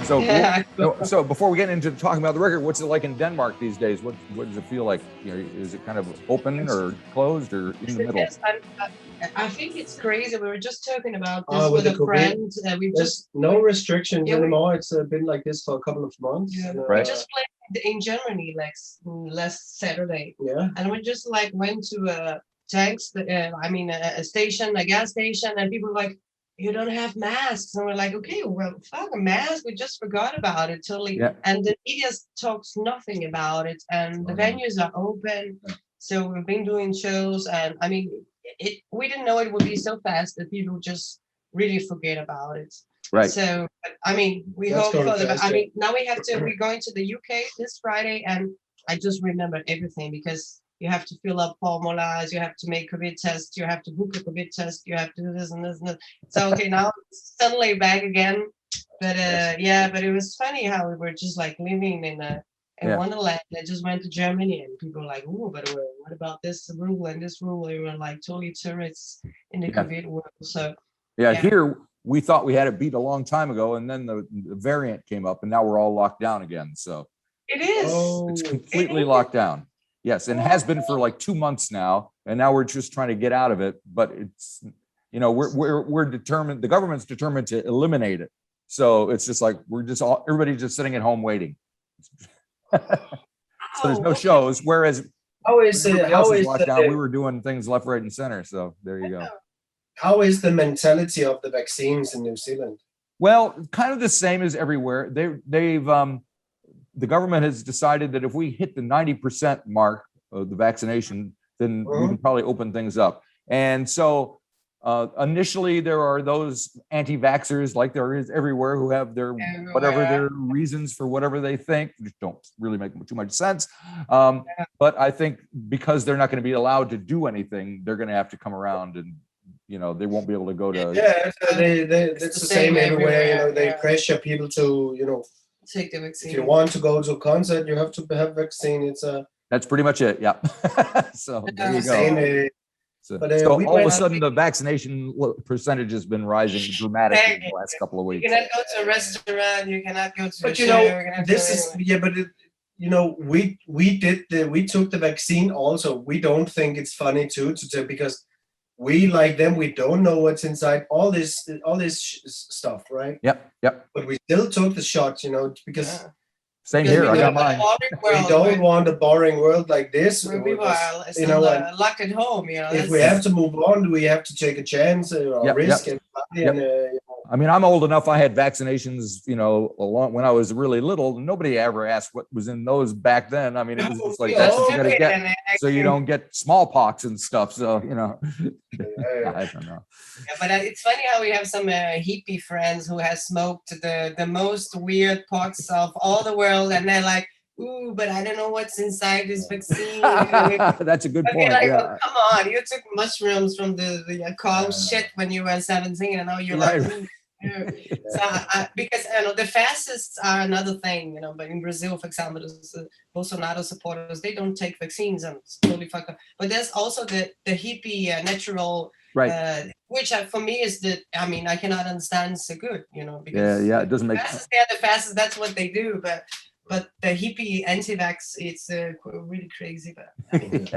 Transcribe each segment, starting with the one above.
So, so before we get into talking about the record, what's it like in Denmark these days? What does it feel like? You know, is it kind of open or closed or in the middle? I think it's crazy. We were just talking about this with a friend. There's no restrictions anymore. It's been like this for a couple of months. Yeah. We just played in Germany like last Saturday. Yeah. And we just like went to a station, a gas station, and people were like, you don't have masks. And we're like, okay, well, fuck a mask. We just forgot about it totally. Yeah. And the media talks nothing about it. And the venues are open. So we've been doing shows. And I mean, we didn't know it would be so fast that people just really forget about it. Right. So, I mean, we hope for the, I mean, now we're going to the UK this Friday. And I just remembered everything because you have to fill up formularies, you have to make COVID tests, you have to book a COVID test, you have to do this and this and that. So, okay, now it's suddenly back again. But but it was funny how we were just like living in Wonderland. I just went to Germany and people were like, oh, but what about this rule and this rule? They were like totally tourists in the COVID world. So, here we thought we had it beat a long time ago, and then the variant came up, and now we're all locked down again. So it is. It's completely locked down. Yes, and has been for like 2 months now, and now we're just trying to get out of it. But it's, you know, we're determined. The government's determined to eliminate it. So it's just like everybody's just sitting at home waiting. So there's no shows. Whereas how is locked down? We were doing things left, right, and center. So there you go. How is the mentality of the vaccines in New Zealand? Well, kind of the same as everywhere. The government has decided that if we hit the 90% mark of the vaccination, then we can probably open things up. And so initially there are those anti-vaxxers, like there is everywhere, who have their whatever their reasons for whatever they think, which don't really make too much sense. But I think because they're not going to be allowed to do anything, they're going to have to come around, and you know, they won't be able to go to. Yeah, it's the same everywhere. You know, they pressure people to, you know, take the vaccine. If you want to go to a concert, you have to have vaccine. That's pretty much it. Yeah. So there you go. So all of a sudden, the vaccination percentage has been rising dramatically in the last couple of weeks. You cannot go to a restaurant. You cannot go to. But you know, this is you know, we took the vaccine also. We don't think it's funny too because we, like them, we don't know what's inside all this stuff, right? Yep. But we still took the shots, you know, because same here. I got mine. We don't want a boring world like this. We were, you know, locked at home. You know, if we have to move on, we have to take a chance or risk it. I mean, I'm old enough. I had vaccinations, you know, when I was really little. Nobody ever asked what was in those back then. I mean, it was just like, that's what you got to get, so you don't get smallpox and stuff. So, you know, I don't know. Yeah, but it's funny how we have some hippie friends who have smoked the most weird pox of all the world, and they're like, ooh, but I don't know what's inside this vaccine. That's a good point. Like, oh, come on, you took mushrooms from the cow shit when you were 17, and now you're like, so because you know, the fascists are another thing, you know. But in Brazil, for example, the Bolsonaro supporters, they don't take vaccines, and it's totally fucked up. But there's also the hippie natural. Right. Which for me is I mean, I cannot understand so good, you know, because it doesn't make sense. They're the fastest, that's what they do, but the hippie anti-vax, it's really crazy. But I mean,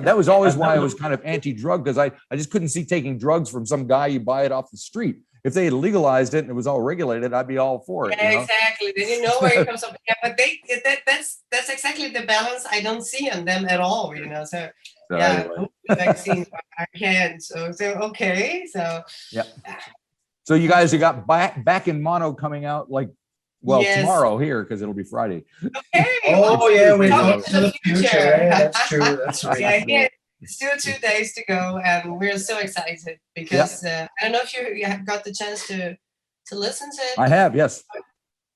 that was always why I was kind of anti-drug, because I just couldn't see taking drugs from some guy you buy it off the street. If they had legalized it and it was all regulated, I'd be all for it. Yeah, you know? Exactly. Then you know where it comes from. Yeah, but that's exactly the balance I don't see on them at all, you know. So anyway. Vaccines I can't. So okay. So So you guys, you got back in mono coming out like tomorrow here, because it'll be Friday. Okay. Oh yeah, we go to the future. Yeah, that's true. That's right. Yeah, still 2 days to go, and we're so excited because I don't know if you have got the chance to listen to it. I have, yes.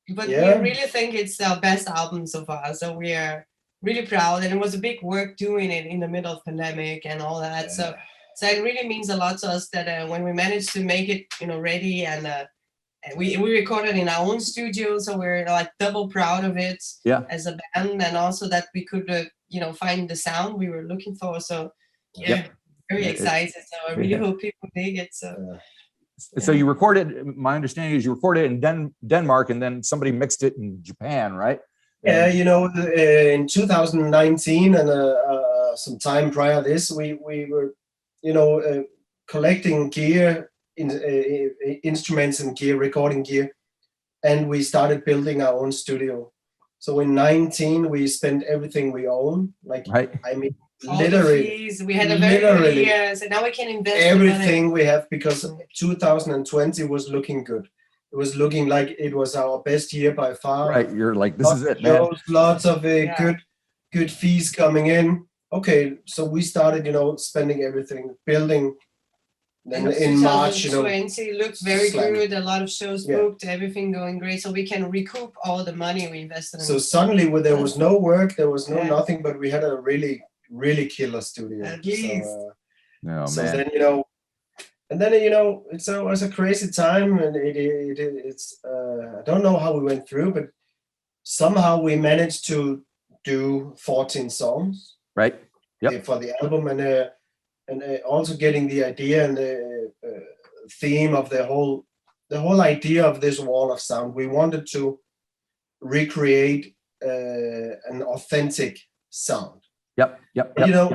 But we really think it's our best album so far. So we are really proud, and it was a big work doing it in the middle of pandemic and all that. So it really means a lot to us that when we managed to make it, you know, ready, and we recorded in our own studio, so we're like double proud of it as a band, and also that we could you know, find the sound we were looking for. So very excited. So I really hope people dig it. So So you recorded, my understanding is you recorded it in Denmark and then somebody mixed it in Japan, right? Yeah, you know, in 2019 and some time prior to this, we were, you know, collecting gear, instruments and gear, recording gear, and we started building our own studio. So in 19, we spent everything we own, like, Right. I mean, All the literally, fees. We had a very good literally year, so now we can invest everything we have, because 2020 was looking good. It was looking like it was our best year by far. Right. You're like, this Lots is of it, man. shows, lots of good fees coming in. Okay, so we started, you know, spending everything, building. Then And in March, you know, 2020 looked very slam. good. A lot of shows Yeah. booked, everything going great, so we can recoup all the money we invested in. So suddenly, when there was no work, there was no Yeah. nothing, but we had a really killer studio. At least. Oh, So man. then, you know, and then, you know, it was a crazy time, and it's I don't know how we went through, but somehow we managed to do 14 songs. Right. Yep. For the album, and also getting the idea and the theme of the whole idea of this wall of sound. We wanted to recreate an authentic sound. Yep. Yep. You Yep. know,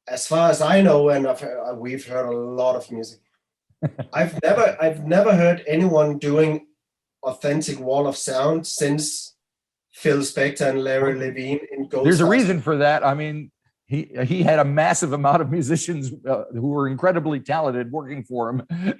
as far as I know, and we've heard a lot of music. I've never heard anyone doing authentic wall of sound since Phil Spector and Larry Levine in Gold. There's a Stars. reason for that. I mean, he had a massive amount of musicians who were incredibly talented working for him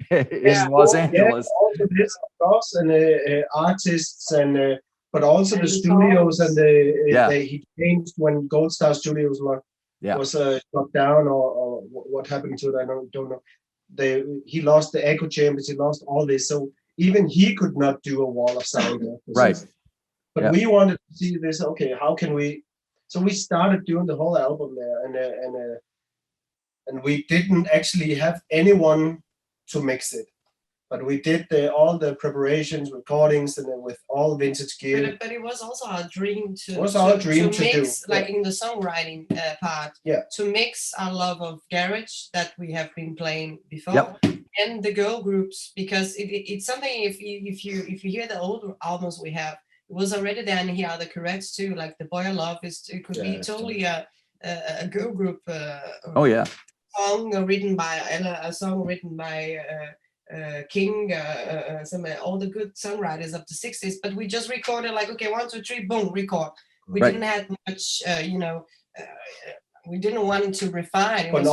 in Los Angeles. Yeah, also this, of course, and artists, and but also And the the studios, songs. and he changed when Gold Star Studios was shut down, or what happened to it. I don't know. He lost the echo chambers. He lost all this, so even he could not do a wall of sound there. Right. But we wanted to see this. Okay, how can we? So we started doing the whole album there, and we didn't actually have anyone to mix it, but we did all the preparations, recordings, and then with all vintage gear. But it was also our dream to do. mix, like in the songwriting part, to mix our love of garage that we have been playing before, and the girl groups, because it's something. If you hear the old albums we have, it was already there, and here are the Courettes too. Like the Boy I Love it could be totally a girl group. Song written by a song written by King, all the good songwriters of the 60s. But we just recorded like, okay, 1, 2, 3, boom, record. We didn't have much, we didn't want to refine. It but was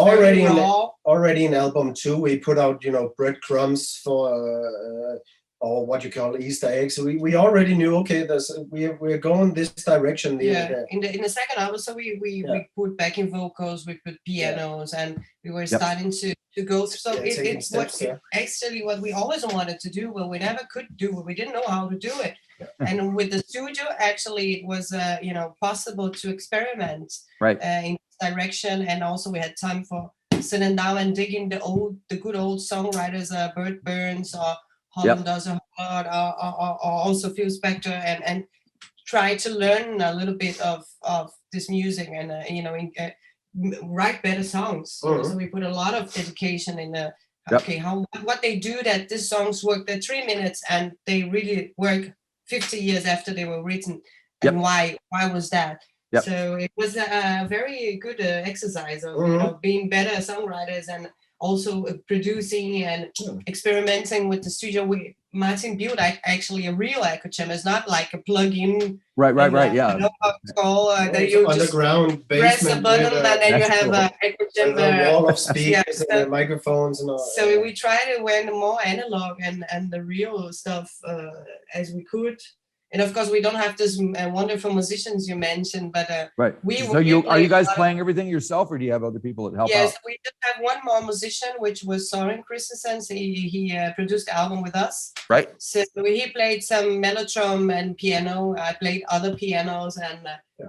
already in album 2, we put out, breadcrumbs for or what you call Easter eggs. We already knew, okay, we're going this direction. In the second album, so we put backing vocals, we put pianos, and we were starting to go through. So it's actually what we always wanted to do, but we never could do it. We didn't know how to do it. And with the studio, actually, it was possible to experiment in this direction, and also we had time for sitting down and digging the good old songwriters, Bert Burns or Holland does a lot, or also Phil Spector, and try to learn a little bit of this music, and write better songs. So we put a lot of education in the what they do, that these songs work. They're 3 minutes and they really work 50 years after they were written, and why was that? So it was a very good exercise of being better songwriters, and also producing and experimenting with the studio. Martin built actually a real echo chamber. It's not like a plug-in. Right. Yeah. That you underground press a button and then you have an echo chamber. A wall of speakers and microphones and all. So we try to went more analog and the real stuff as we could. And of course, we don't have this wonderful musicians you mentioned, but are you guys playing everything yourself, or do you have other people that help out? Yes, we just have one more musician, which was Soren Christensen. So he produced the album with us. Right. So he played some mellotron and piano. I played other pianos and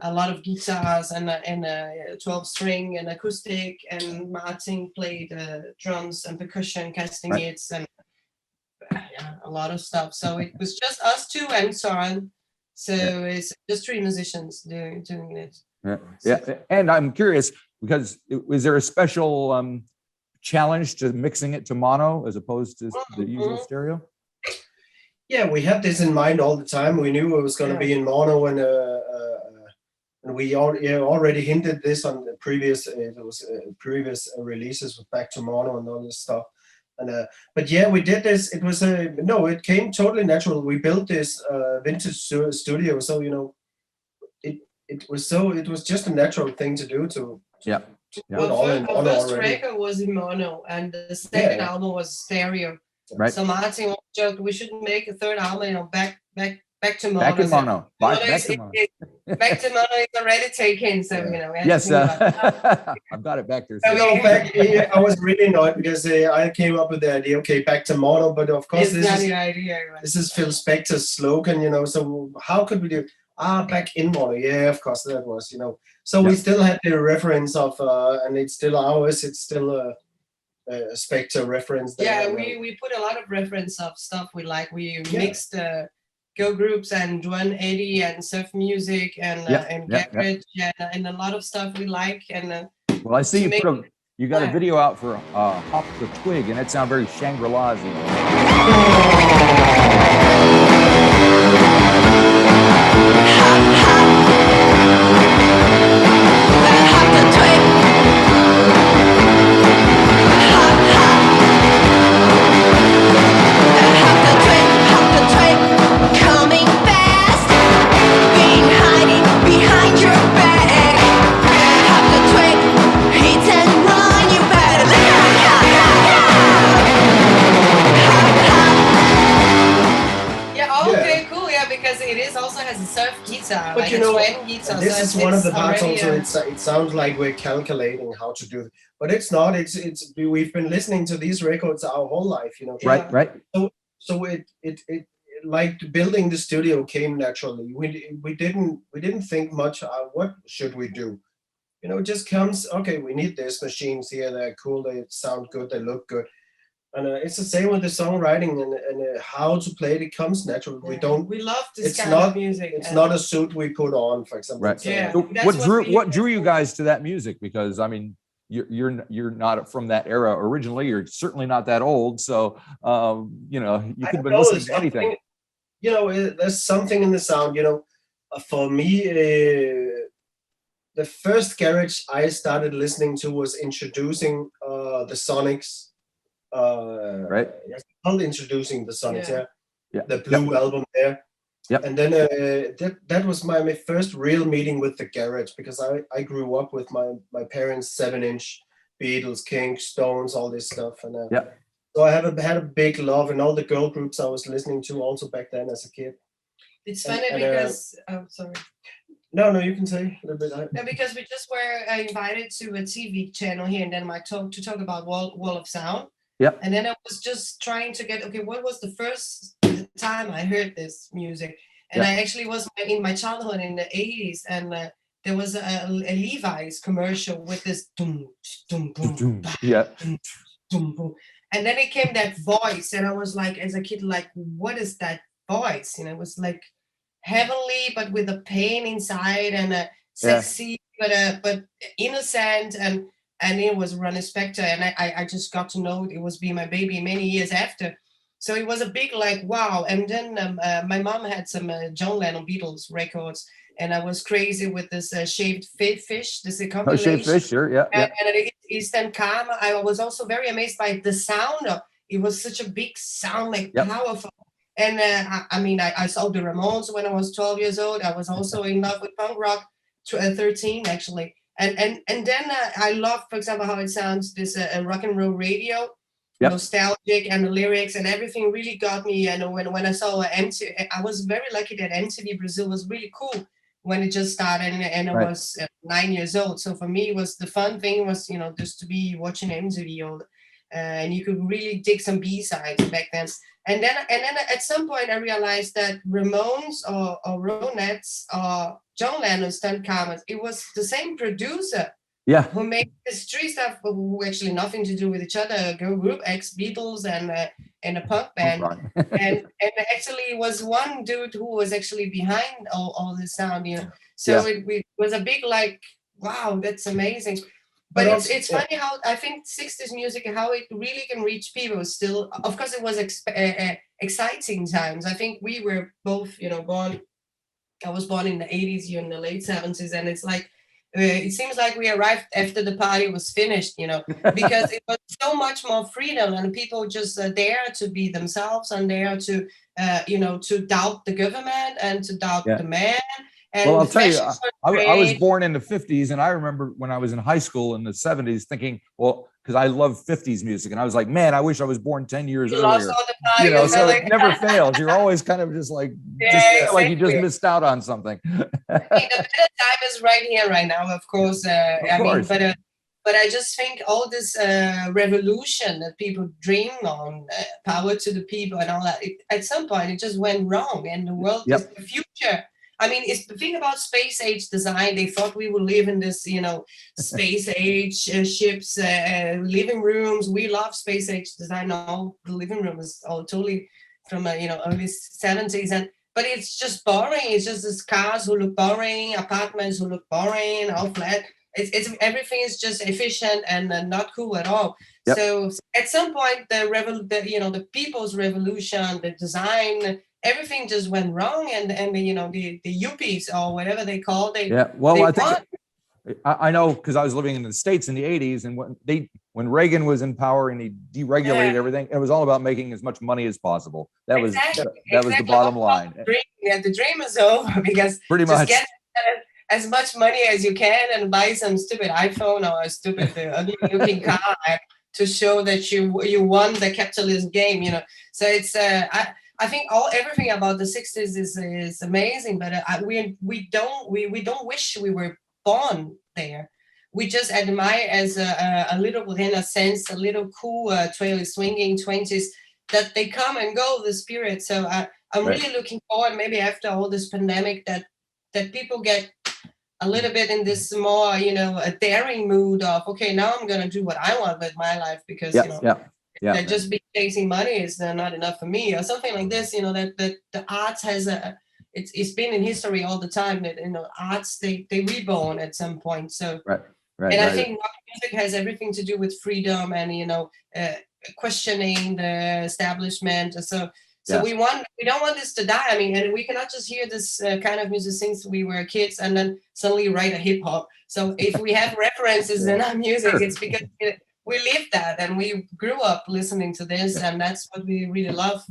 a lot of guitars and a 12-string and acoustic. And Martin played drums and percussion, castanets and a lot of stuff. So it was just us two and Soren. So it's just 3 musicians doing it. And I'm curious, because is there a special challenge to mixing it to mono as opposed to the usual stereo? Yeah, we had this in mind all the time. We knew it was going to be in mono, and we already hinted this on the previous previous releases with Back to Mono and all this stuff. And but yeah, we did this. It was it came totally natural. We built this vintage studio, so it was just a natural thing to do to Yeah. Well, our first record was in mono, and the second album was stereo. Right. So Martin joked we should make a third album, back to mono. Back in mono. Back to mono. Back to mono is already taken, so Yes, I've got it back there. So I was really annoyed because I came up with the idea. Okay, back to mono, but of course this is Phil Spector's slogan. So how could we do? Back in mono. Yeah, of course that was. So we still had the reference of, and it's still ours. It's still a Spector reference. We put a lot of reference of stuff we like. We mixed girl groups and Dwan Eddie and surf music and garage and a lot of stuff we like. And well, I see you got a video out for Hop the Twig, and it sounds very Shangri-La-y. But this is one of the parts also. It sounds like we're calculating how to do it, but it's not. It's we've been listening to these records our whole life, Right. So it like building the studio came naturally. We didn't think much. What should we do? It just comes. Okay, we need these machines here. They're cool. They sound good. They look good. And it's the same with the songwriting and how to play it. It comes natural. We love this kind of music. It's not a suit we put on, for example. Right. So what drew you guys to that music? Because I mean, you're not from that era originally. You're certainly not that old. So you could have been listening to anything. There's something in the sound. For me, the first garage I started listening to was introducing the Sonics. Right. Called Introducing the Sonics, yeah. The Blue album there. Yep. And then that was my first real meeting with the garage, because I grew up with my parents' 7-inch Beatles, Kinks, Stones, all this stuff, and so I had a big love, and all the girl groups I was listening to also back then as a kid. It's funny because sorry. No, you can say a little bit. No, because we just were invited to a TV channel here in Denmark to talk about Wall of Sound. Yep. And then I was just trying to get, what was the first time I heard this music? And I actually was in my childhood in the 80s, and there was a Levi's commercial with this dum, dum, boom, dum, dum, boom. And then it came that voice, and I was like, as a kid, like, what is that voice? It was like heavenly, but with a pain inside, and sexy, but innocent, and it was Ronnie Spector, and I just got to know it was Be My Baby many years after. So it was a big wow. And then my mom had some John Lennon Beatles records, and I was crazy with this Shaved Fish, this compilation. Shaved Fish, sure, yeah. And Eastern Karma. I was also very amazed by the sound. It was such a big sound, powerful. And I saw the Ramones when I was 12 years old. I was also in love with punk rock, 13 actually. And then I love, for example, how it sounds, this rock and roll radio, nostalgic, and the lyrics and everything really got me. And when I saw MTV, I was very lucky that MTV Brazil was really cool when it just started, and I was 9 years old. So for me, the fun thing was, just to be watching MTV and you could really dig some B-sides back then. And then at some point I realized that Ramones or Ronettes or John Lennon, Stan Karmas, it was the same producer who made the street stuff, but who actually nothing to do with each other, a girl group, ex-Beatles and a punk band. and actually it was one dude who was actually behind all the sound, So it was a big wow, that's amazing. But it's funny how I think 60s music and how it really can reach people still. Of course, it was exciting times. I think we were both, born. I was born in the 80s, you in the late 70s, and it's like it seems like we arrived after the party was finished, because it was so much more freedom, and people just dare to be themselves and dare to, to doubt the government and to doubt the man. And well, I'll tell you, I was born in the 50s, and I remember when I was in high school in the 70s thinking, well, because I love 50s music, and I was like, man, I wish I was born 10 years earlier. So it never fails. You're always kind of just like, like you just missed out on something. The better time is right here, right now, of course. But I just think all this revolution that people dream on, power to the people and all that, at some point it just went wrong, and the world is the future. I mean, it's the thing about space age design. They thought we would live in this, space age ships, living rooms. We love space age design. All the living room is all totally from early 70s, but it's just boring. It's just these cars who look boring, apartments who look boring, all flat. It's everything is just efficient and not cool at all. Yep. So at some point, the people's revolution, the design, everything just went wrong, and the yuppies or whatever they call I know, because I was living in the States in the 80s, and when Reagan was in power and he deregulated everything, it was all about making as much money as possible. That was the bottom line. The dream is over, because pretty much get as much money as you can and buy some stupid iPhone or a stupid ugly-looking car to show that you won the capitalist game. So it's I think everything about the 60s is amazing, but we don't wish we were born there. We just admire as a little, in a sense, a little cool trail swinging 20s that they come and go, the spirit. So I'm really looking forward, maybe after all this pandemic, that people get a little bit in this more, a daring mood of, okay, now I'm going to do what I want with my life, because, just be chasing money is not enough for me, or something like this, that the arts has it's been in history all the time that, arts, they reborn at some point. So, I think rock music has everything to do with freedom and, questioning the establishment. So we don't want this to die. I mean, and we cannot just hear this kind of music since we were kids and then suddenly write a hip hop. So if we have references in our music, it's because we lived that and we grew up listening to this, and that's what we really love.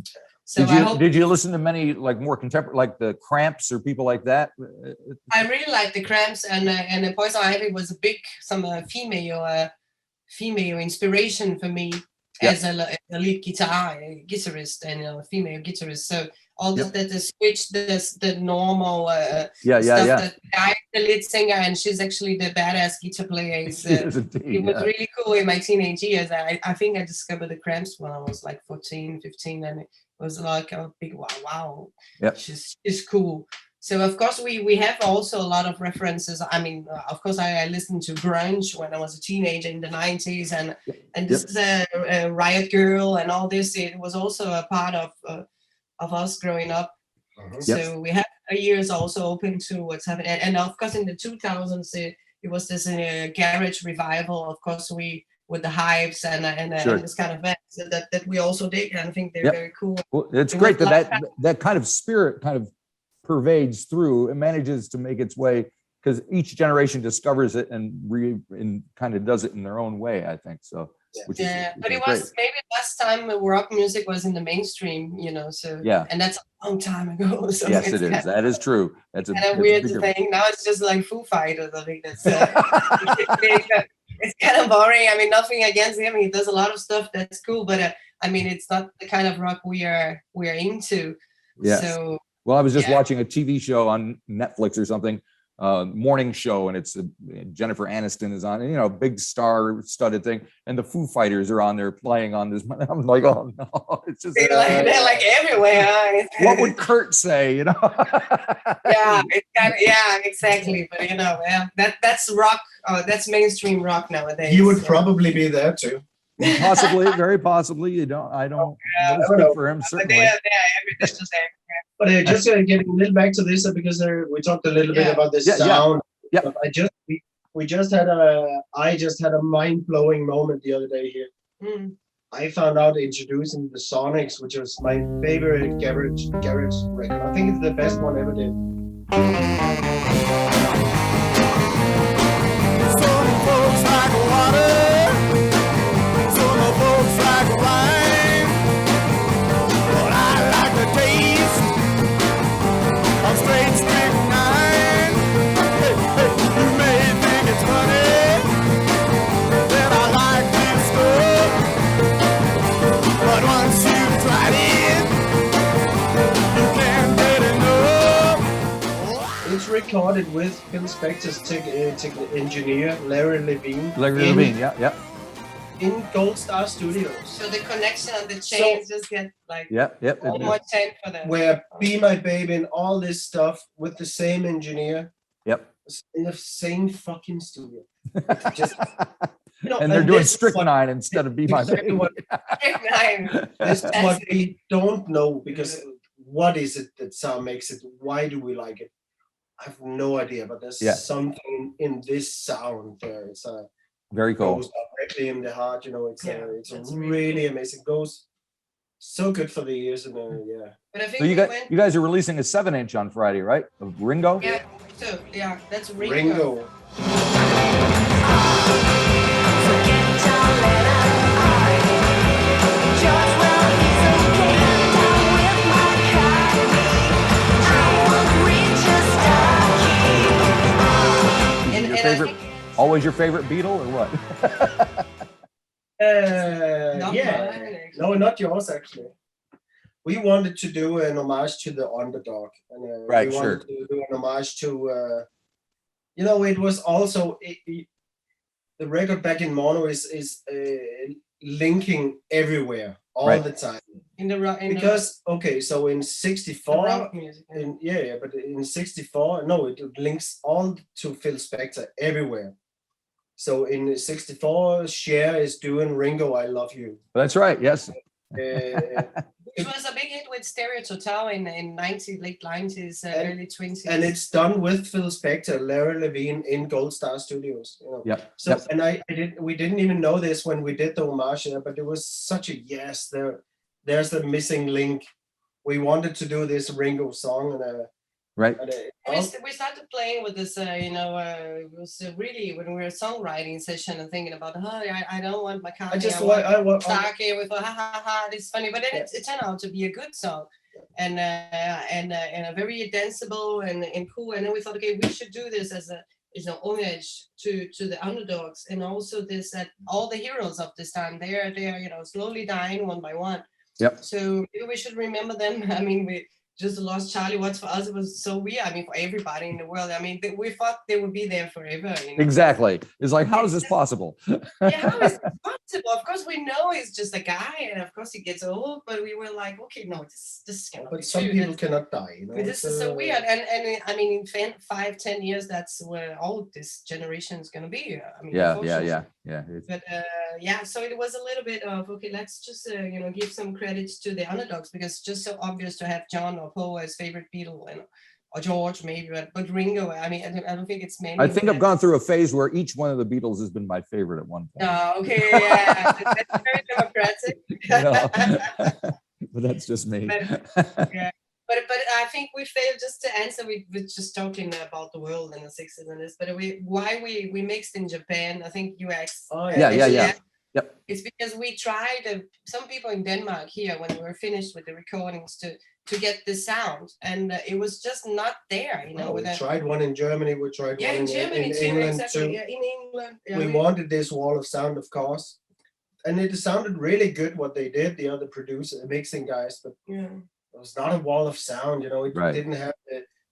So did you listen to many like more contemporary, like the Cramps or people like that? I really like the Cramps, and the Poison Ivy was some female inspiration for me. As a lead guitarist and female guitarist, so all that the switch, the normal stuff. That the guy, the lead singer, and she's actually the badass guitar player. It was really cool in my teenage years. I think I discovered the Cramps when I was like 14, 15, and it was like a big wow. She's cool. So of course we have also a lot of references. I mean, of course I listened to grunge when I was a teenager in the 90s, and this is a Riot Girl and all this. It was also a part of us growing up. So we have ears also open to what's happening. And of course in the 2000s it was this garage revival. Of course with the Hives and this kind of bands that we also dig, and I think they're very cool. Well, it's great that kind of spirit kind of pervades through and manages to make its way, because each generation discovers it and kind of does it in their own way, I think so. But it was maybe last time rock music was in the mainstream, so and that's a long time ago. So yes, it is. That is true. That's a weird thing. Now it's just like Foo Fighters. I think that's it's kind of boring. I mean, nothing against him. He does a lot of stuff that's cool, but I mean, it's not the kind of rock we are into. Yeah. So. Well, I was just watching a TV show on Netflix or something, morning show, and it's Jennifer Aniston is on, big star-studded thing, and the Foo Fighters are on there playing on this. I'm like, oh no, it's just they're like everywhere. Huh? What would Kurt say? It's kind of, exactly. But that's rock. That's mainstream rock nowadays. You would probably be there too. Possibly, very possibly. I don't speak for him. Certainly. But just getting a little back to this, because we talked a little bit about this sound. Yeah. I just had a mind-blowing moment the other day here. I found out introducing the Sonics, which was my favorite garage record. I think it's the best one ever did. Some folks like water, some folks like wine, but I like the taste of straight strychnine. Hey, hey, you may think it's funny that I like this stuff, but once you've tried it, you can't get enough. It's recorded with Phil Spector's engineer, Larry Levine. Yeah. In Gold Star Studios. So the connection and the chains just get like Yep. one more chain for them. Where Be My Baby and all this stuff with the same engineer. Yep. In the same fucking studio. Just, And they're doing this is strychnine instead of Be My exactly Baby. This is what we don't know, because what is it that sound makes it? Why do we like it? I have no idea, but there's something in this sound there. It's Very cool. goes directly in the heart. It's that's really amazing. Goes so good for the ears, and But I think So you guys are releasing a 7-inch on Friday, right? Of Ringo? Yeah, so yeah, that's Ringo. Ringo. Your favorite, always your favorite Beatle or what? Not Yeah. mine, actually. No, not yours actually. We wanted to do an homage to the underdog, and Right, we wanted to do an homage to, it was also the record back in mono is linking everywhere all the time. In the rock, Because so in the '64, rock music. but in '64, no, it links all to Phil Spector everywhere. So in '64, Cher is doing Ringo, I Love You. That's right. Yes. Which was a big hit with Stereo Total in late 90s, early 20s. And it's done with Phil Spector, Larry Levine in Gold Star Studios. Yep. So and we didn't even know this when we did the homage, but it was such a yes. There's the missing link. We wanted to do this Ringo song, and Right. we started playing with this, it was really when we were songwriting session and thinking about, I don't want my car. I want Sake. We thought, ha, it's funny, but then it turned out to be a good song, and a very danceable and cool. And then we thought, okay, we should do this as a homage to the underdogs, and also this that all the heroes of this time they're slowly dying one by one. Yep. So maybe we should remember them. I mean, we just lost Charlie Watts. For us, it was so weird. I mean, for everybody in the world. I mean, we thought they would be there forever. Exactly. It's like, how is this possible? Yeah, how is it possible? Of course, we know he's just a guy, and of course he gets old. But we were like, okay, no, this cannot be But some true. people cannot die. But this is so weird, and I mean, in 5-10 years, that's where all this generation is going to be. I mean, Yeah. But so it was a little bit of, okay, let's just give some credits to the underdogs, because it's just so obvious to have John or Paul as favorite Beatle, or George maybe, but Ringo. I mean, I don't think it's many. I think I've gone through a phase where each one of the Beatles has been my favorite at one point. Oh, okay, yeah, that's very democratic. But that's just me. But I think we failed just to answer. We were just talking about the world in the 60s and this, but why we mixed in Japan. I think you asked. Oh, Yeah. Yep. It's because we tried, some people in Denmark here, when we were finished with the recordings, to get the sound, and it was just not there. We tried one in Germany. We tried one in Germany in too, England exactly. too. Yeah, in England. Yeah, We wanted this wall of sound, of course, and it sounded really good what they did. The other producer, the mixing guys, but it was not a wall of sound. It didn't have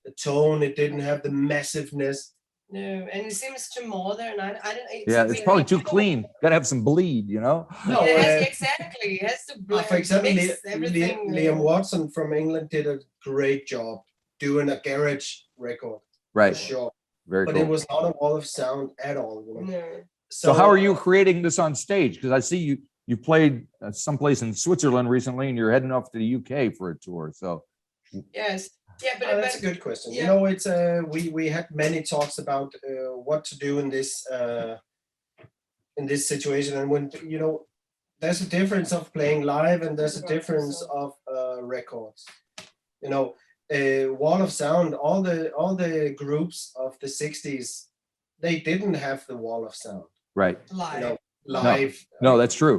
the tone. It didn't have the massiveness. No, and it seems too modern. I don't. It's probably too clean. Got to have some bleed, No, exactly. It has to. For example, mix everything. Liam Watson from England did a great job doing a garage record. Right. For sure. Very But cool. it was not a wall of sound at all. No. So how are you creating this on stage? Because I see you played someplace in Switzerland recently, and you're heading off to the UK for a tour. So Yes. Yeah, That's a good question. yeah. You know, it's we had many talks about what to do in this situation, and when you know, there's a difference of playing live, and there's a difference of records. You know, Wall of Sound, all the groups of the '60s, they didn't have the Wall of Sound. Right. You Live. know, live. No, that's true.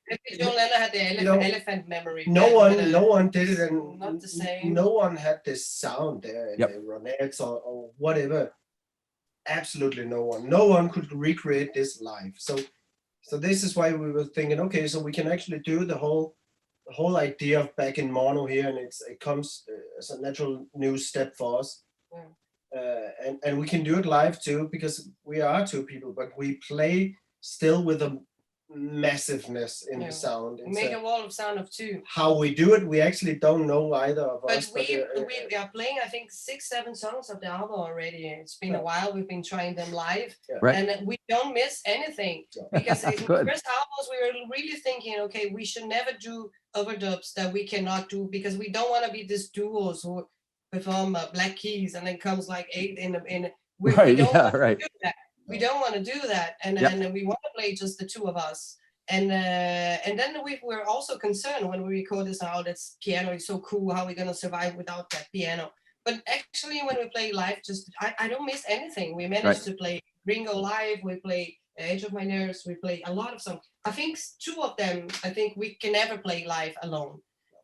Maybe John Lennon had the You know, elephant memory. No but, one did it, and not the same. no one had this sound there in Yep. the Ronettes or whatever. Absolutely no one. No one could recreate this live. So this is why we were thinking, okay, so we can actually do the whole idea of back in mono here, and it comes as a natural new step for us. And we can do it live too, because we are two people, but we play still with a massiveness in the sound. Make a wall of sound of two. How we do it, we actually don't know either of us. But we are playing, I think, 6-7 songs of the album already. It's been a while. We've been trying them live, Right. and we don't miss anything because in the first albums we were really thinking, okay, we should never do overdubs that we cannot do, because we don't want to be this duos who perform Black Keys and then comes like 8 in. We Right. don't Yeah. want to Right. do that. We don't want to do that, and we want to play just the two of us. And then we were also concerned when we record this out. This piano is so cool. How are we gonna survive without that piano? But actually, when we play live, I don't miss anything. We managed to play Ringo live. We play Edge of My Nerves. We play a lot of songs. I think 2 of them. I think we can never play live alone.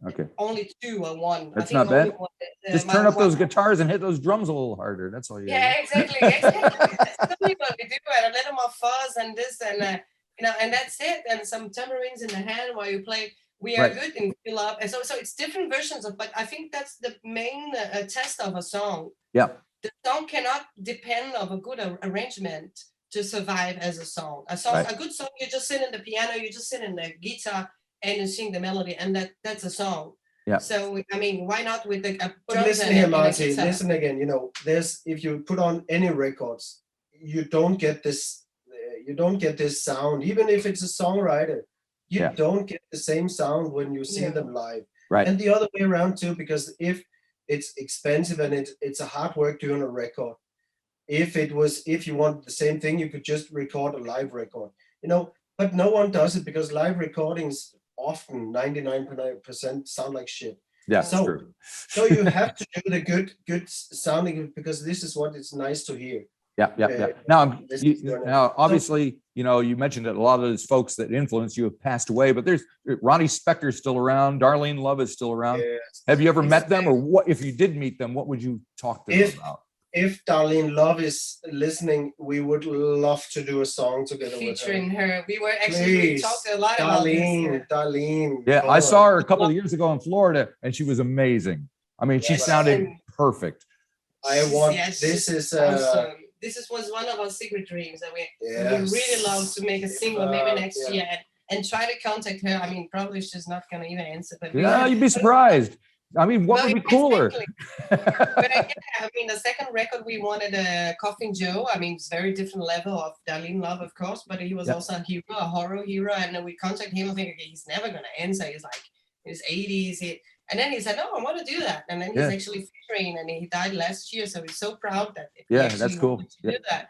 Okay. Only 2 or 1. That's I think not bad. only one, Just turn up those guitars and hit those drums a little harder. That's all you. Yeah, exactly. That's what we do. A little more fuzz and this and. And that's it. And some tambourines in the hand while you play. We are good in fill up. And so it's different versions of, but I think that's the main test of a song. Yeah. The song cannot depend on a good arrangement to survive as a song. A good song, you just sit in the piano, you just sit in the guitar and you sing the melody, and that's a song. Yeah. So, I mean, why not with the But listen here, Marty, listen again, you know, if you put on any records, you don't get this sound, even if it's a songwriter, you don't get the same sound when you see them live. Right. And the other way around too, because if it's expensive and it's a hard work doing a record, if you want the same thing, you could just record a live record, you know, but no one does it because live recordings often 99% sound like shit. Yeah, that's true. So you have to do the good sounding, because this is what it's nice to hear. Yeah. Now, obviously, you know, you mentioned that a lot of those folks that influenced you have passed away, but there's Ronnie Spector still around. Darlene Love is still around. Yes. Have you ever met them, or what? If you did meet them, what would you talk to them about? If Darlene Love is listening, we would love to do a song together featuring with her. We were actually we talked a lot about this. Darlene. Yeah, I saw her a couple of years ago in Florida, and she was amazing. I mean, she sounded perfect. This was one of our secret dreams that we really love to make a single maybe next year and try to contact her. I mean, probably she's not going to even answer. But you'd be surprised. I mean, what would be cooler? But I mean, the second record we wanted Coffin Joe. I mean, it's very different level of Darlene Love, of course, but he was also a hero, a horror hero. And then we contacted him and think, okay, he's never going to answer. He's like in his 80s. And then he said, "No, I want to do that." And then he's actually featuring, and he died last year. So he's so proud that that's cool. Do that.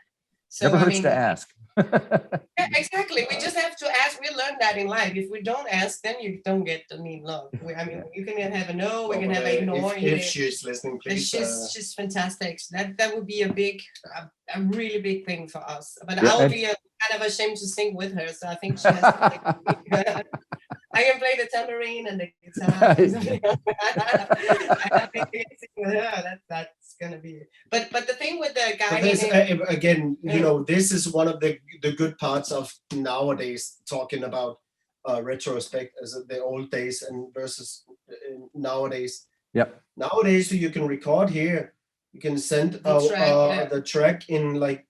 So, never hurts to ask. Yeah, exactly. We just have to ask. We learned that in life. If we don't ask, then you don't get the need love. I mean, you can have a no, we can have a ignore. If she's listening, please. She's fantastic. That would be a really big thing for us. But I'll be kind of ashamed to sing with her. So I think she has to I can play the tambourine and the guitar. I think with her, that's gonna be it. But the thing with the guy again, you know, this is one of the good parts of nowadays, talking about retrospect as the old days and versus nawadays. Yep. Nowadays you can record here. You can send the track in like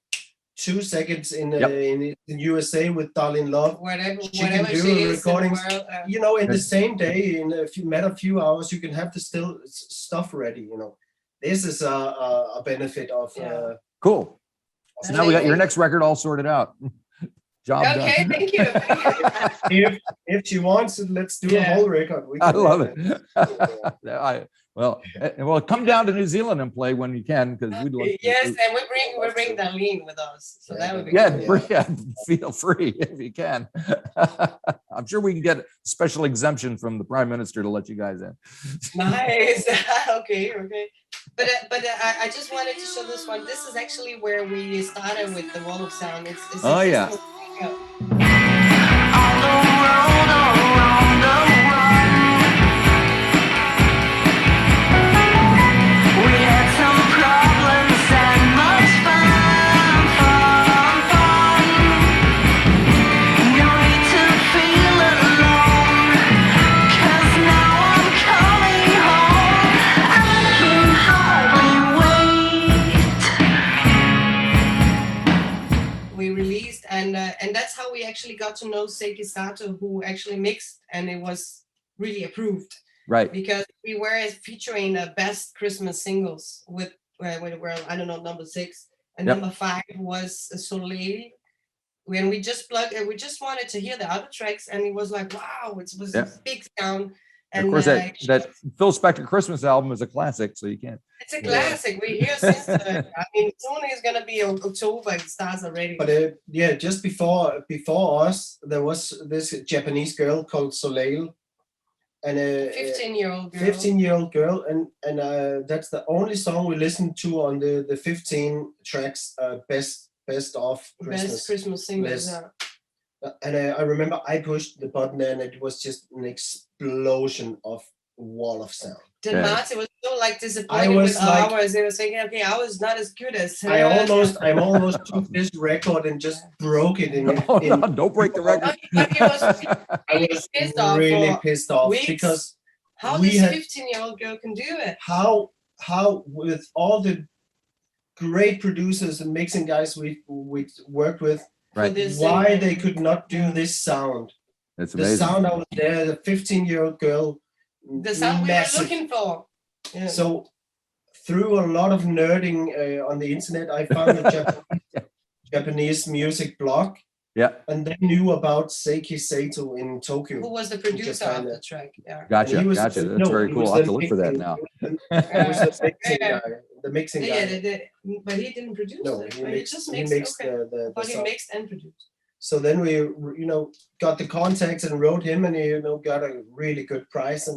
2 seconds in USA with Darlene Love. Whatever she can do recordings. You know, in the same day, in a few hours, you can have the still stuff ready. You know, this is a benefit of. Cool. So now we got your next record all sorted out. Job done. Okay, thank you. If she wants it, let's do a whole record. I love it. Well, come down to New Zealand and play when you can, because we'd love to. Yes, and we bring Darlene with us, so that would be Yeah, good. feel free if you can. I'm sure we can get a special exemption from the Prime Minister to let you guys in. Nice. Okay. But I just wanted to show this one. This is actually where we started with the wall of sound. It's Oh, yeah. And that's how we actually got to know Seiki Sato, who actually mixed, and it was really approved. Right. Because we were featuring the best Christmas singles with I don't know, number 6 and Yep. number 5 was Soleil. When we just plugged and we just wanted to hear the other tracks, and it was like, wow, it was a big sound. And of course, that Phil Spector Christmas album is a classic, so you can't. It's a classic. We hear since I mean, soon it's gonna be October. It starts already. But just before us, there was this Japanese girl called Soleil, and a 15-year-old girl. 15-year-old girl, and that's the only song we listened to on the 15 tracks best of Christmas. Best Christmas singles. And I remember I pushed the button and it was just an explosion of wall of sound. Then Marty was so disappointed with ours. He was thinking, okay, I was not as good as her. I almost took this record and just broke it in. No, don't break the record. But he was really pissed off weeks. Because how this 15-year-old girl can do it. How with all the great producers and mixing guys we worked with, right? Why they could not do this sound? That's amazing. The sound out there, the 15-year-old girl. The sound massive. we were looking for. Yeah. So through a lot of nerding on the internet, I found a Japanese music blog. Yeah. And they knew about Seiki Sato in Tokyo. Who was the producer of the track? Yeah. Gotcha. That's very cool. I'll have to look for that now. He was the mixing guy. Yeah, but he didn't produce it. He mixed the but he mixed and produced. So then we, got the contacts and wrote him, and he, got a really good price,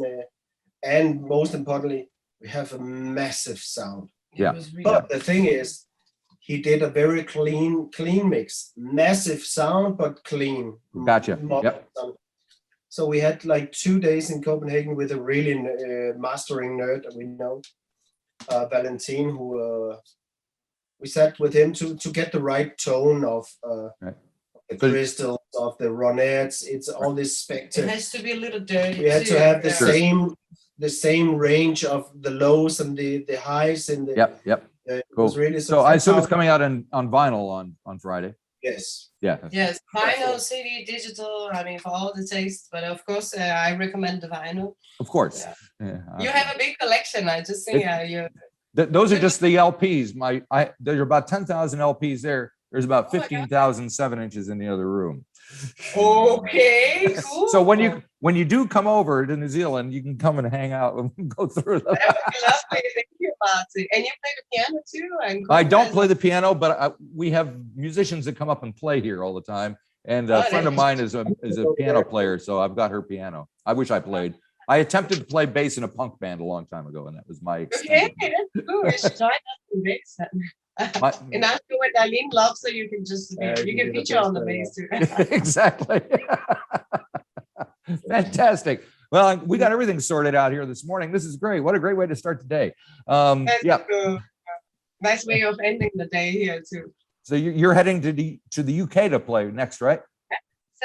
and most importantly, we have a massive sound. Yeah. But the thing is, he did a very clean mix, massive sound, but clean. Gotcha. Yep. So we had 2 days in Copenhagen with a really mastering nerd that we know, Valentin, who we sat with him to get the right tone of the crystals, of the ronettes. It's all this Spector. It has to be a little dirty. We had to have the same range of the lows and the highs and the. Yep. Cool. Really so I assume it's coming out on vinyl on Friday. Yes. Yeah. Yes, vinyl, CD, digital. I mean, for all the tastes, but of course, I recommend the vinyl. Of course. Yeah. You have a big collection. I just think those are just the LPs. There's about 10,000 LPs there. There's about 15,000 7-inches in the other room. Okay, cool. So when you do come over to New Zealand, you can come and hang out and go through them. That would be lovely. Thank you, Marty. And you play the piano too? I don't play the piano, but we have musicians that come up and play here all the time. And a friend of mine is a piano player, so I've got her piano. I wish I played. I attempted to play bass in a punk band a long time ago, and that was my extent. Okay, that's cool. You should join us in bass. And I'm doing Darlene Love, so you can just you can feature on the bass too. Exactly. Fantastic. Well, we got everything sorted out here this morning. This is great. What a great way to start the day. Nice way of ending the day here too. So you're heading to the UK to play next, right?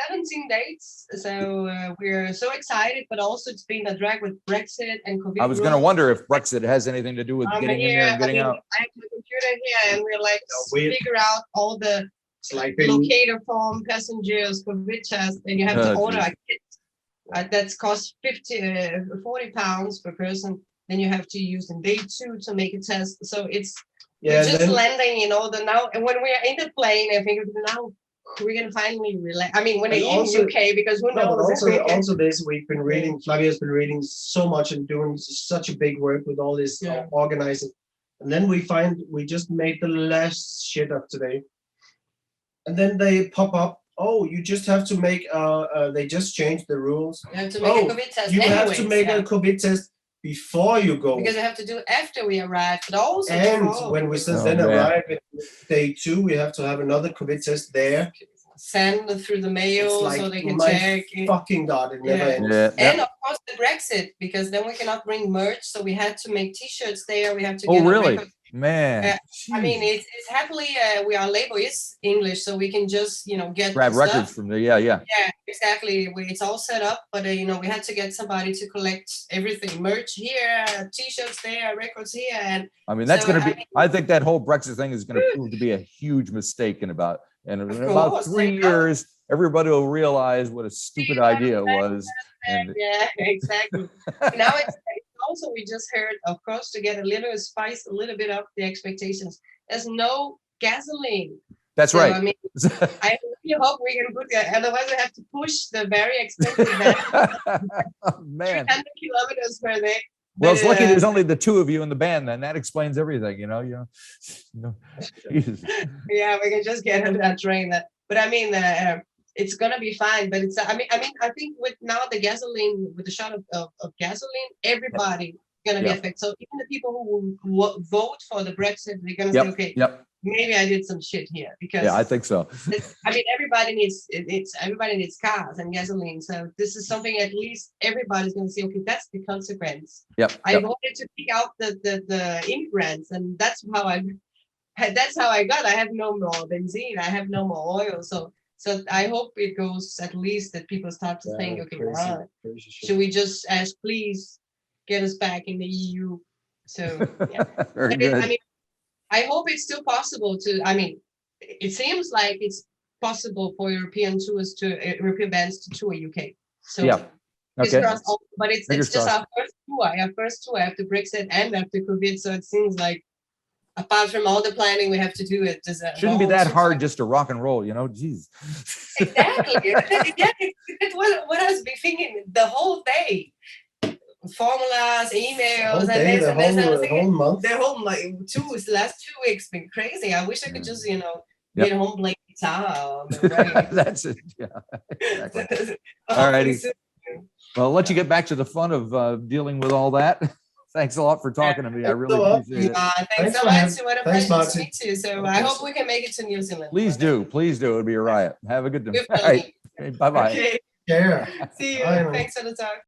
17 dates. So we're so excited, but also it's been a drag with Brexit and COVID. I was going to wonder if Brexit has anything to do with getting in there and getting out. I have my computer here, and we're figure out all the locator form, passengers, COVID test, and you have to order a kit that's cost 40 pounds per person. Then you have to use in day 2 to make a test. So it's just landing, now. And when we are in the plane, I think now we can finally relax. I mean, when And they in also- UK, because who No, but knows? also this, we've been reading, Flavia's been reading so much and doing such a big work with all this Yeah. organizing. And then we just made the last shit up today. And then they pop up, oh, you just have to make, they just changed the rules. You have to make Oh, a COVID test You have to anyways, make yeah. a COVID test before you go. Because you have to do after we arrive, but also And before. when we Oh, then man. arrive at day 2, we have to have another COVID test there. Send through the mail It's like, so they can my check. fucking God, it never Yeah. ends. Yeah. And of course the Brexit, because then we cannot bring merch, so we had to make T-shirts there. We have to Oh, get a really? record. Man. I mean, Jeez. it's happily our label is English, so we can just get Grab the records stuff. from there. Yeah, yeah. Yeah, exactly. It's all set up, but we had to get somebody to collect everything: merch here, T-shirts there, records here, and I mean, that's So, going to I be, I think that whole Brexit thing is going to prove to be a huge mistake in about course, 3 I know. years, everybody will realize what a stupid idea it was. And yeah, exactly. Now it's also, we just heard, of course, to get a little spice, a little bit up the expectations. There's no gasoline. that's So, right. I mean, I really hope we can put that. Otherwise, we have to push the very expensive van Oh, man. 300 kilometers per day. Well, it's But, lucky there's only the 2 of you in the band, then that explains everything, you know. Jesus. yeah, we can just get on that train. But I mean, it's gonna be fine. But it's, I mean, I think with now the gasoline, with the shot of gasoline, everybody gonna be Yeah. affected. So even the people who will vote for the Brexit, they're gonna say, Yep. okay, Yep. maybe I did some shit here, because Yeah, I think so. I mean, everybody needs cars and gasoline. So this is something at least everybody's gonna say, okay, that's the consequence. Yep. I Yep. wanted to pick out the immigrants, and that's how I got. I have no more benzene. I have no more oil. So I hope it goes at least that people start to think, okay, Crazy shit. should we just ask, please get us back in the EU? So yeah. Very But I good. mean, I hope it's still possible to. I mean, it seems like it's possible for European bands to tour UK. So Yeah. Okay. but it's Fingers just crossed. our first tour after Brexit and after COVID. So it seems like, apart from all the planning we have to do, it does. Shouldn't be that hard just to rock and roll, Jeez. Exactly. That's what I was thinking the whole day. Formulas, emails, The whole day, and this, and I was the thinking, whole month. the whole last 2 weeks been crazy. I wish I could just, be Yep. at home playing guitar. Right? That's it. Yeah. Exactly. All righty. Well, I'll let you get back to the fun of dealing with all that. Thanks a lot for talking to me. I really appreciate it. Thanks Thanks so for much. having- What a thanks, pleasure to Marty. meet you. So I hope we can make it to New Zealand. Please do. Please do. It'll be a riot. Have a good day. Good All right. Bye-bye. Okay. Yeah. See you. Bye, man. Thanks for the talk.